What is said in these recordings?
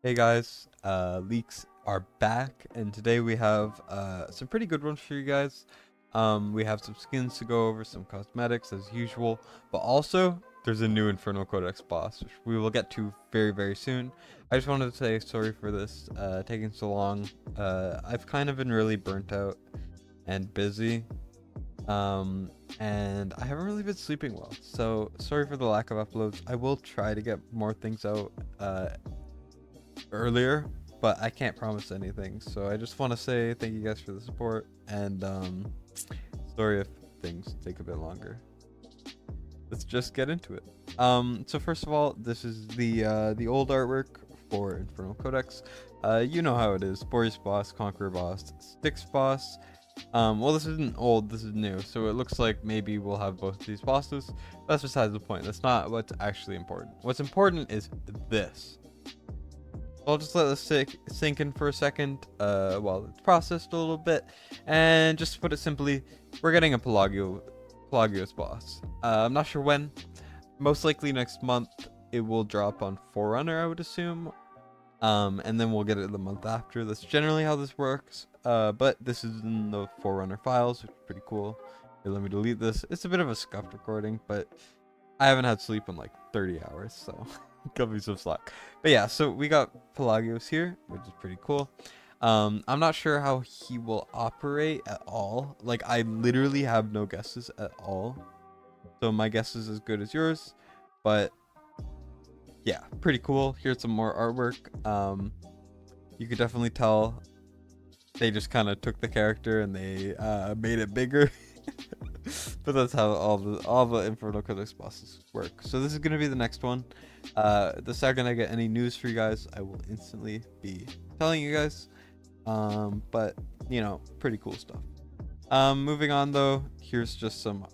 Hey guys, leaks are back, and today we have some pretty good ones for you guys. We have some skins to go over, some cosmetics as usual, but also there's a new Infernal Codex boss, which we will get to very, very soon. I just wanted to say sorry for this taking so long. I've kind of been really burnt out and busy, and I haven't really been sleeping well, so sorry for the lack of uploads. I will try to get more things out earlier, but I can't promise anything. So I just want to say thank you guys for the support, and sorry if things take a bit longer. Let's just get into it. So first of all, this is the old artwork for Infernal Codex. You know how it is: Boreas boss, Conqueror boss, Styx boss. Well, this isn't old, this is new, so it looks like maybe we'll have both these bosses. That's besides the point. That's not what's actually important. What's important is this. I'll just let this sink in for a second while it's processed a little bit. And just to put it simply, we're getting a Pelagios boss. I'm not sure when. Most likely next month it will drop on Forerunner, I would assume. And then we'll get it the month after. That's generally how this works. But this is in the Forerunner files, which is pretty cool. Here, let me delete this. It's a bit of a scuffed recording, but I haven't had sleep in like 30 hours, so cut me some slack. But yeah, so we got Pelagios here, which is pretty cool. I'm not sure how he will operate at all. Like, I literally have no guesses at all. So my guess is as good as yours. But yeah, pretty cool. Here's some more artwork. You could definitely tell they just kind of took the character and they made it bigger. But that's how all the Infernal Codex bosses work. So this is gonna be the next one. The second I get any news for you guys, I will instantly be telling you guys. But you know, pretty cool stuff. Moving on though, here's just some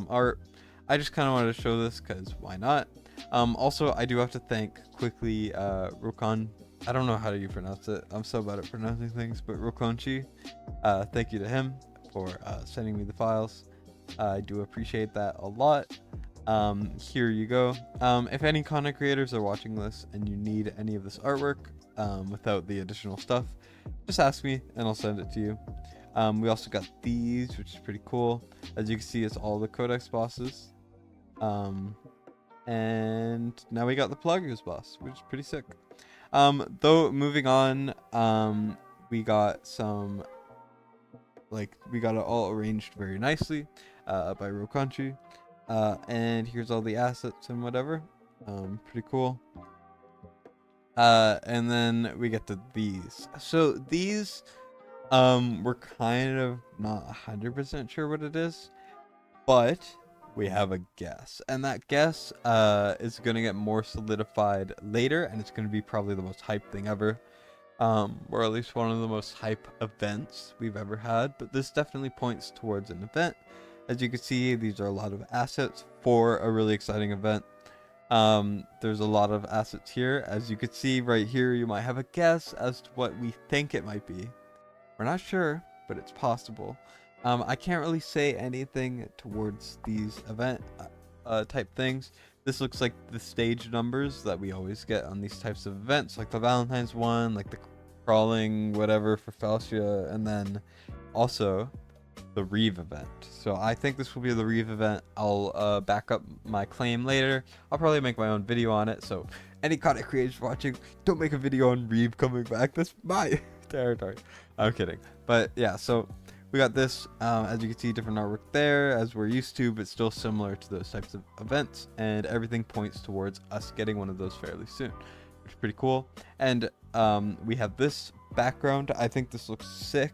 art. I just kind of wanted to show this because why not? Also, I do have to thank quickly Rokon. I don't know how you pronounce it. I'm so bad at pronouncing things, but Rokonchi. Thank you to him for sending me the files. I do appreciate that a lot. Here you go. If any content creators are watching this and you need any of this artwork without the additional stuff, just ask me and I'll send it to you. We also got these, which is pretty cool. As you can see, it's all the Codex bosses. And now we got the Pelagios boss, which is pretty sick. Though moving on, we got some, like, we got it all arranged very nicely by Rokanchi. And here's all the assets and whatever. Pretty cool. And then we get to these. So these, we're kind of not 100% sure what it is, but we have a guess, and that guess is gonna get more solidified later, and it's gonna be probably the most hype thing ever, or at least one of the most hype events we've ever had. But this definitely points towards an event. As you can see, these are a lot of assets for a really exciting event. There's a lot of assets here. As you can see right here, you might have a guess as to what we think it might be. We're not sure, but it's possible. I can't really say anything towards these event type things. This looks like the stage numbers that we always get on these types of events, like the Valentine's one, like the crawling whatever for Falcia, and then also the Reev event. So I think this will be the Reev event. I'll back up my claim later. I'll probably make my own video on it. So any content creators watching, don't make a video on Reev coming back. That's my territory. I'm kidding. But yeah, so we got this. As you can see, different artwork there as we're used to, but still similar to those types of events. And everything points towards us getting one of those fairly soon, which is pretty cool. And we have this background. I think this looks sick.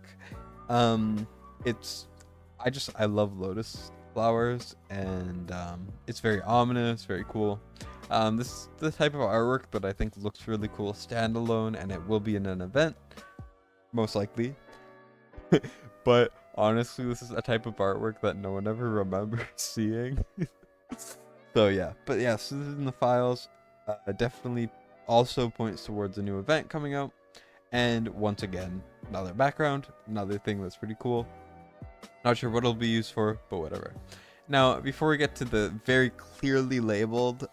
I love lotus flowers, and it's very ominous, very cool. This is the type of artwork that I think looks really cool standalone, and it will be in an event, most likely. But honestly, this is a type of artwork that no one ever remembers seeing. So yeah, but yeah, so this is in the files. Definitely also points towards a new event coming out. And once again, another background, another thing that's pretty cool. Not sure what it'll be used for, but whatever. Now, before we get to the very clearly labeled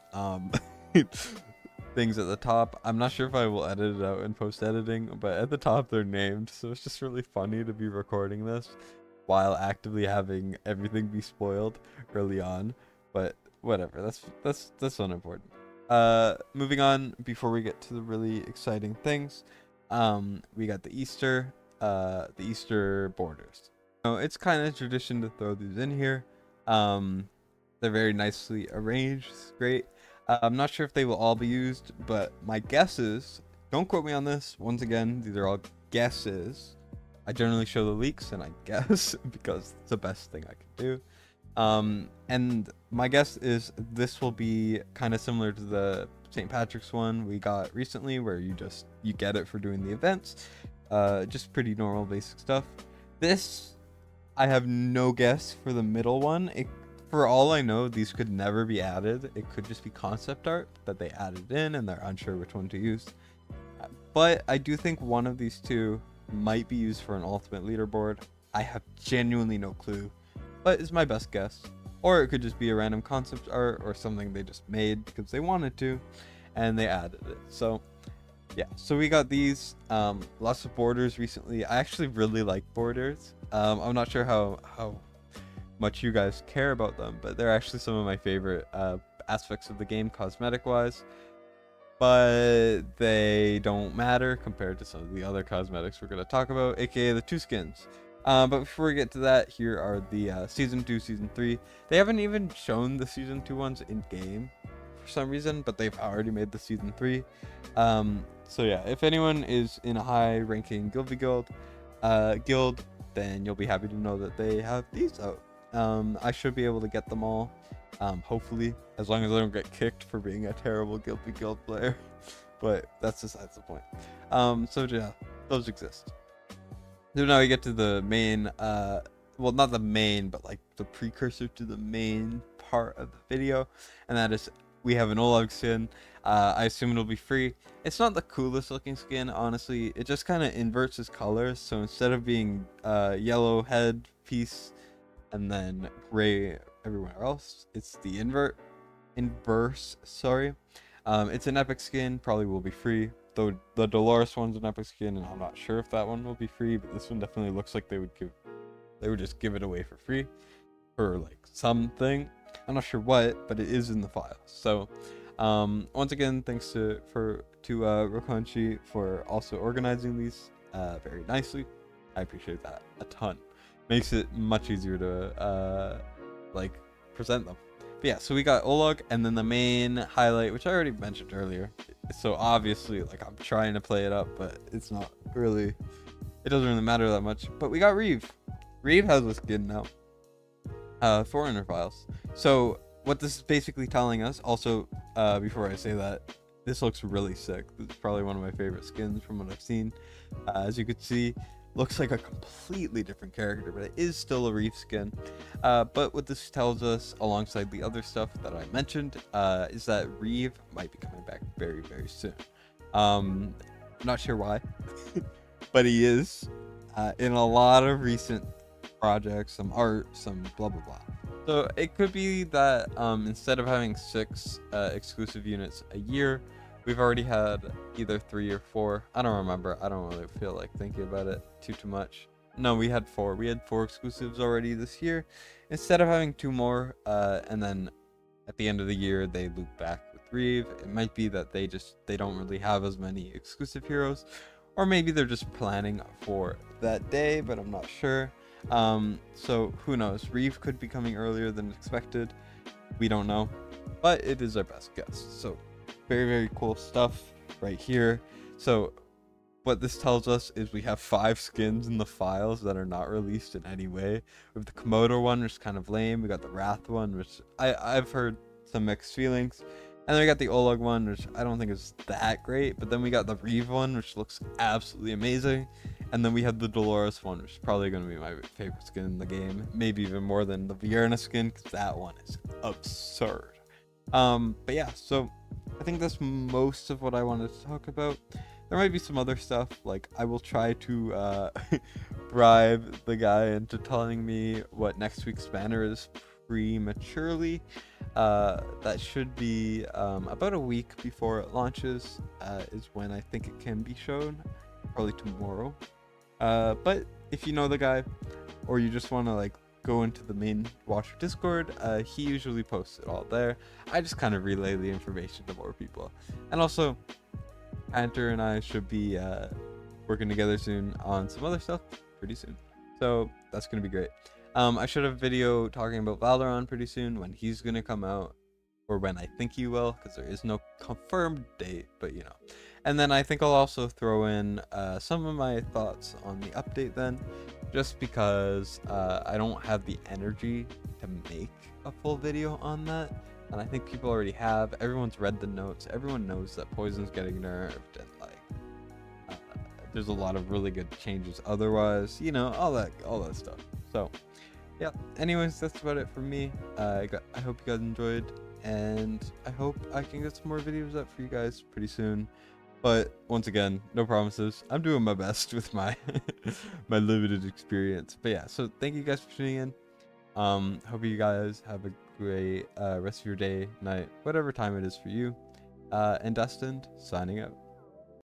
things at the top. I'm not sure if I will edit it out in post editing, but at the top they're named, so it's just really funny to be recording this while actively having everything be spoiled early on. But whatever, that's unimportant. Moving on, before we get to the really exciting things, we got the Easter borders. So it's kind of tradition to throw these in here. They're very nicely arranged. It's great. I'm not sure if they will all be used, but my guesses, don't quote me on this. Once again, these are all guesses. I generally show the leaks and I guess because it's the best thing I can do. And my guess is this will be kind of similar to the St. Patrick's one we got recently, where you get it for doing the events. Just pretty normal basic stuff. This, I have no guess for the middle one. For all I know, these could never be added. It could just be concept art that they added in and they're unsure which one to use. But I do think one of these two might be used for an ultimate leaderboard. I have genuinely no clue, but it's my best guess. Or it could just be a random concept art or something they just made because they wanted to and they added it. So yeah, so we got these, lots of borders recently. I actually really like borders. I'm not sure how much you guys care about them, but they're actually some of my favorite aspects of the game cosmetic wise, but they don't matter compared to some of the other cosmetics we're going to talk about, aka the two skins. But before we get to that, here are the season 2, season 3. They haven't even shown the season 2 ones in game for some reason, but they've already made the season 3. So yeah, if anyone is in a high ranking guild, then you'll be happy to know that they have these out. I should be able to get them all, hopefully, as long as I don't get kicked for being a terrible guild player. But that's besides the point. So yeah, those exist. So now we get to the main, well, not the main, but like the precursor to the main part of the video, and that is we have an Olog skin. I assume it'll be free. It's not the coolest looking skin, honestly. It just kind of inverts his colors. So instead of being yellow head piece and then gray everywhere else, it's the inverse, sorry. It's an epic skin, probably will be free, though the Dolores one's an epic skin and I'm not sure if that one will be free, but this one definitely looks like they would just give it away for free for like something. I'm not sure what, but it is in the files. So once again, thanks to Rokonchi for also organizing these very nicely. I appreciate that a ton. Makes it much easier to like present them. But yeah, so we got Olog, and then the main highlight, which I already mentioned earlier. So obviously, like, I'm trying to play it up, but it's not really, it doesn't really matter that much. But we got Reev. Reev has a skin now. Foreigner files. So what this is basically telling us, also, before I say that, this looks really sick. This is probably one of my favorite skins from what I've seen. As you can see, looks like a completely different character, but it is still a Reev skin. But what this tells us, alongside the other stuff that I mentioned, is that Reev might be coming back very, very soon. Not sure why, but he is in a lot of recent projects, some art, some blah blah blah. So it could be that instead of having 6 exclusive units a year, we've already had either 3 or 4. I don't remember. I don't really feel like thinking about it too much. No, we had 4. We had 4 exclusives already this year. Instead of having 2 more, and then at the end of the year they loop back with Reev. It might be that they don't really have as many exclusive heroes, or maybe they're just planning for that day, but I'm not sure. So who knows? Reev could be coming earlier than expected. We don't know, but it is our best guess. So very, very cool stuff right here. So what this tells us is we have 5 skins in the files that are not released in any way. We have the Komodo one, which is kind of lame. We got the Wrath one, which I've heard some mixed feelings. And then we got the Olog one, which I don't think is that great. But then we got the Reev one, which looks absolutely amazing. And then we have the Dolores one, which is probably going to be my favorite skin in the game. Maybe even more than the Vierna skin, because that one is absurd. But yeah, so I think that's most of what I wanted to talk about. There might be some other stuff, like I will try to bribe the guy into telling me what next week's banner is prematurely. That should be about a week before it launches, is when I think it can be shown, probably tomorrow. But if you know the guy, or you just want to like go into the main Watcher Discord, he usually posts it all there. I just kind of relay the information to more people. And also, Hunter and I should be working together soon on some other stuff pretty soon. So that's gonna be great. I should have a video talking about Valorant pretty soon, when he's gonna come out, or when I think he will, because there is no confirmed date, but you know. And then I think I'll also throw in some of my thoughts on the update then, just because I don't have the energy to make a full video on that. And I think people already have. Everyone's read the notes. Everyone knows that Poison's getting nerfed, and like there's a lot of really good changes otherwise. You know, all that stuff. So yeah. Anyways, that's about it for me. I hope you guys enjoyed, and I hope I can get some more videos up for you guys pretty soon. But once again, no promises. I'm doing my best with my my limited experience. But yeah, so thank you guys for tuning in. Hope you guys have a great rest of your day, night, whatever time it is for you. And Destined, signing out.